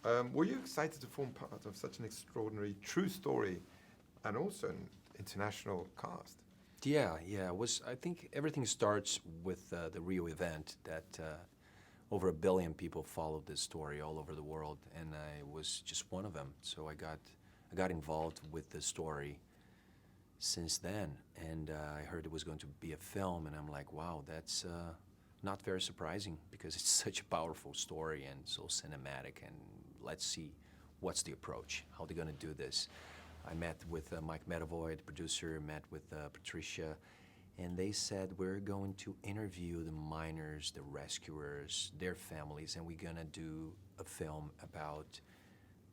Were you excited to form part of such an extraordinary true story and also an international cast? Yeah, yeah. It was I think everything starts with the Rio event that over 1 billion people followed this story all over the world, and I was just one of them. So I got involved with the story since then, and I heard it was going to be a film, and I'm like, wow, that's not very surprising because it's such a powerful story and so cinematic. And let's see what's the approach, how they're going to do this. I met with Mike Medavoy, the producer, met with Patricia, and they said we're going to interview the miners, the rescuers, their families, and we're going to do a film about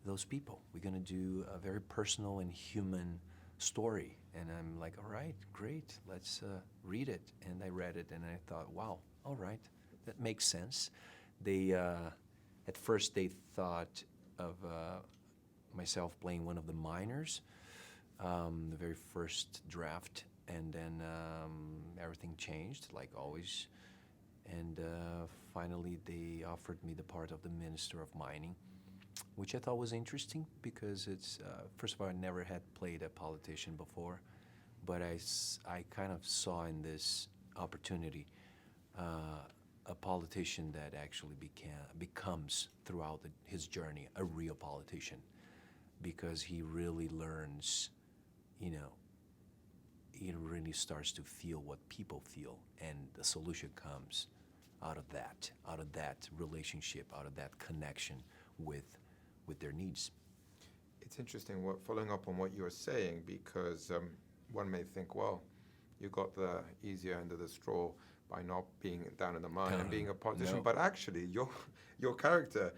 those people. We're going to do a very personal and human story. And I'm like, all right, great, let's read it. And I read it and I thought, wow, all right, that makes sense. They, at first they thought of myself playing one of the miners, the very first draft, and then everything changed, like always. And finally they offered me the part of the Minister of Mining, which I thought was interesting because it's, first of all, I never had played a politician before, but I kind of saw in this opportunity a politician that actually becomes, throughout his journey, a real politician, because he really learns, you know, he really starts to feel what people feel, and the solution comes out of that relationship, out of that connection with their needs. It's interesting, following up on what you were saying, because one may think, well, you got the easier end of the straw by not being down in the mine and being a politician. No. But actually, your character,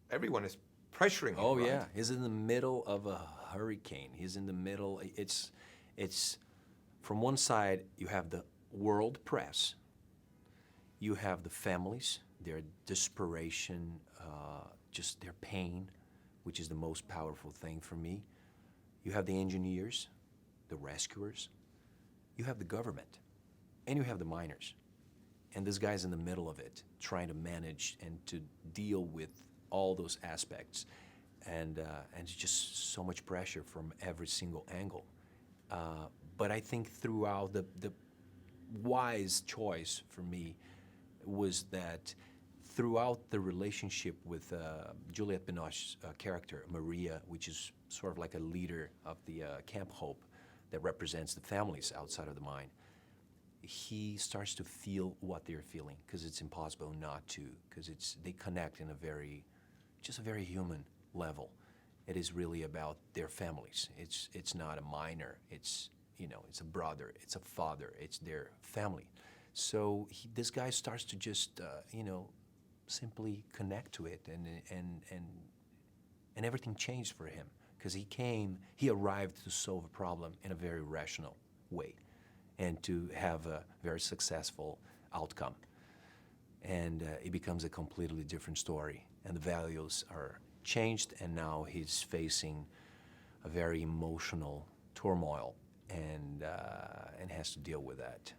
everyone is pressuring him. Oh right? yeah, he's in the middle of a hurricane. He's in the middle. It's from one side you have the world press, you have the families, their desperation, just their pain, which is the most powerful thing for me. You have the engineers, the rescuers, you have the government, and you have the miners. And this guy's in the middle of it, trying to manage and to deal with all those aspects. And it's just so much pressure from every single angle. But I think throughout the wise choice for me was that throughout the relationship with Juliette Binoche's character, Maria, which is sort of like a leader of the Camp Hope that represents the families outside of the mine, he starts to feel what they're feeling, because it's impossible not to, because they connect in a very human level. It is really about their families. It's not a miner. It's it's a brother. It's a father. It's their family. So this guy starts to just simply connect to it, and everything changed for him, because he arrived to solve a problem in a very rational way, and to have a very successful outcome. And it becomes a completely different story, and the values are changed, and now he's facing a very emotional turmoil, and has to deal with that.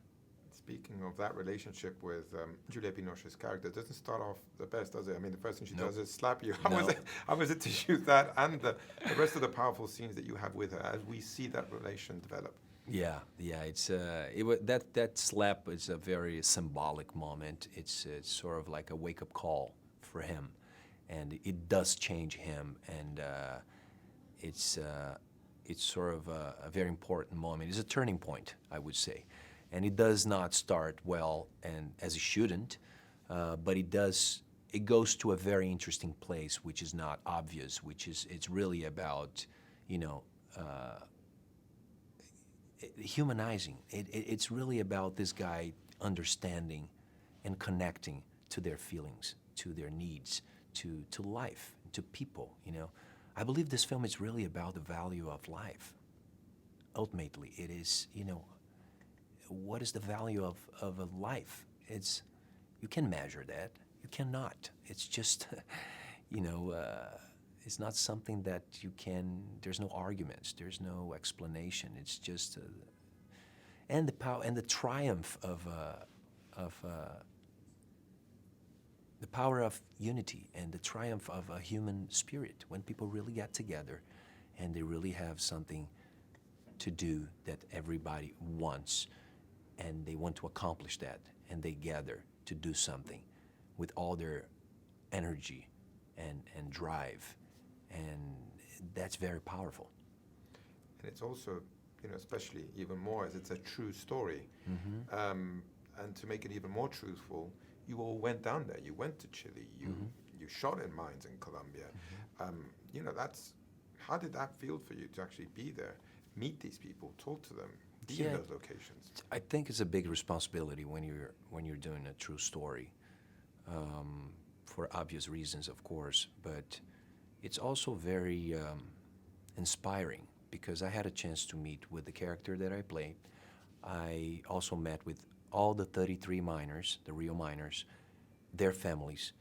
Speaking of that relationship with Juliette Binoche's character, it doesn't start off the best, does it? I mean, the first thing she Nope. does is slap you. No. How was it to shoot that and the rest of the powerful scenes that you have with her as we see that relation develop? Yeah. That slap is a very symbolic moment. It's sort of like a wake-up call for him, and it does change him, and it's sort of a very important moment. It's a turning point, I would say, and it does not start well, and as it shouldn't, but it does. It goes to a very interesting place, which is not obvious. It's really about, humanizing. It's really about this guy understanding and connecting to their feelings, to their needs, to life, to people. I believe this film is really about the value of life. Ultimately, it is, what is the value of a life? You can measure that. You cannot. It's just, it's not something that you can. There's no arguments. There's no explanation. It's just, and the power and the triumph of the power of unity and the triumph of a human spirit when people really get together and they really have something to do that everybody wants and they want to accomplish that and they gather to do something with all their energy and drive, and that's very powerful. And it's also, especially even more as it's a true story. And to make it even more truthful, you all went down there. You went to Chile. You shot in mines in Colombia. That's how did that feel for you to actually be there, meet these people, talk to them, be in those locations? I think it's a big responsibility when you're doing a true story, for obvious reasons, of course. But it's also very inspiring because I had a chance to meet with the character that I played. I also met with all the 33 miners, the real miners, their families,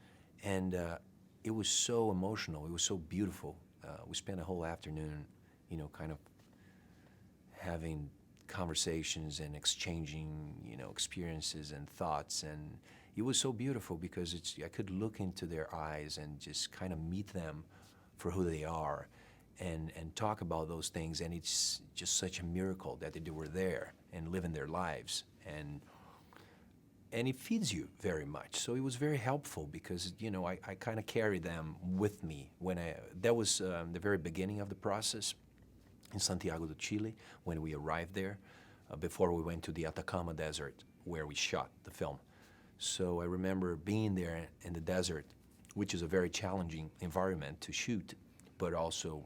and it was so emotional. It was so beautiful. We spent a whole afternoon, kind of having conversations and exchanging, experiences and thoughts, and it was so beautiful because I could look into their eyes and just kind of meet them for who they are, and talk about those things, and it's just such a miracle that they were there and living their lives, and it feeds you very much. So it was very helpful because, I kind of carry them with me. That was the very beginning of the process in Santiago de Chile when we arrived there, before we went to the Atacama Desert where we shot the film. So I remember being there in the desert, which is a very challenging environment to shoot, but also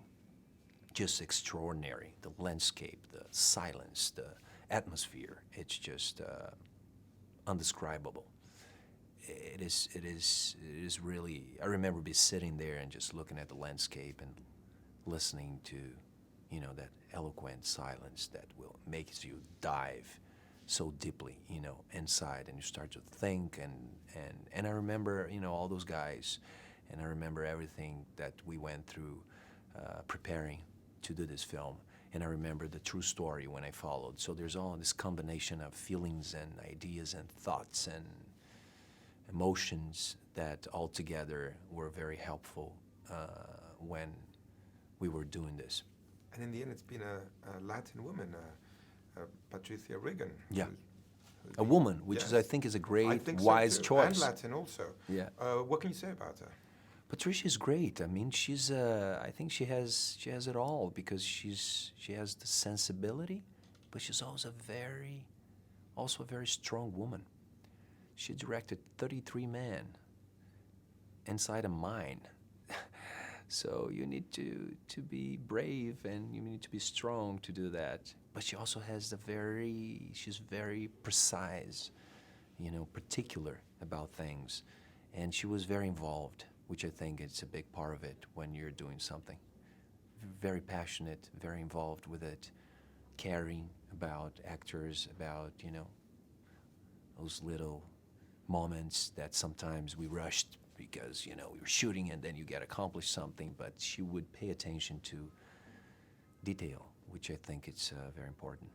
just extraordinary. The landscape, the silence, the atmosphere, it's just undescribable. It is really, I remember sitting there and just looking at the landscape and listening to, that eloquent silence that will makes you dive so deeply, inside, and you start to think, and I remember, all those guys, and I remember everything that we went through preparing to do this film, and I remember the true story when I followed. So there's all this combination of feelings and ideas and thoughts and emotions that all together were very helpful when we were doing this. And in the end, it's been a Latin woman, Patricia Regan. Yeah. A woman, which is, I think, is a great, wise choice. And Latin also. Yeah. What can you say about her? Patricia is great. I mean, she's. I think she has it all because she has the sensibility, but she's also a very strong woman. She directed 33 men inside a mine. So you need to be brave and you need to be strong to do that. But she also has she's very precise, particular about things. And she was very involved, which I think is a big part of it when you're doing something. Very passionate, very involved with it, caring about actors, about, those little moments that sometimes we rushed because, we were shooting and then you get accomplished something, but she would pay attention to detail, which I think is very important.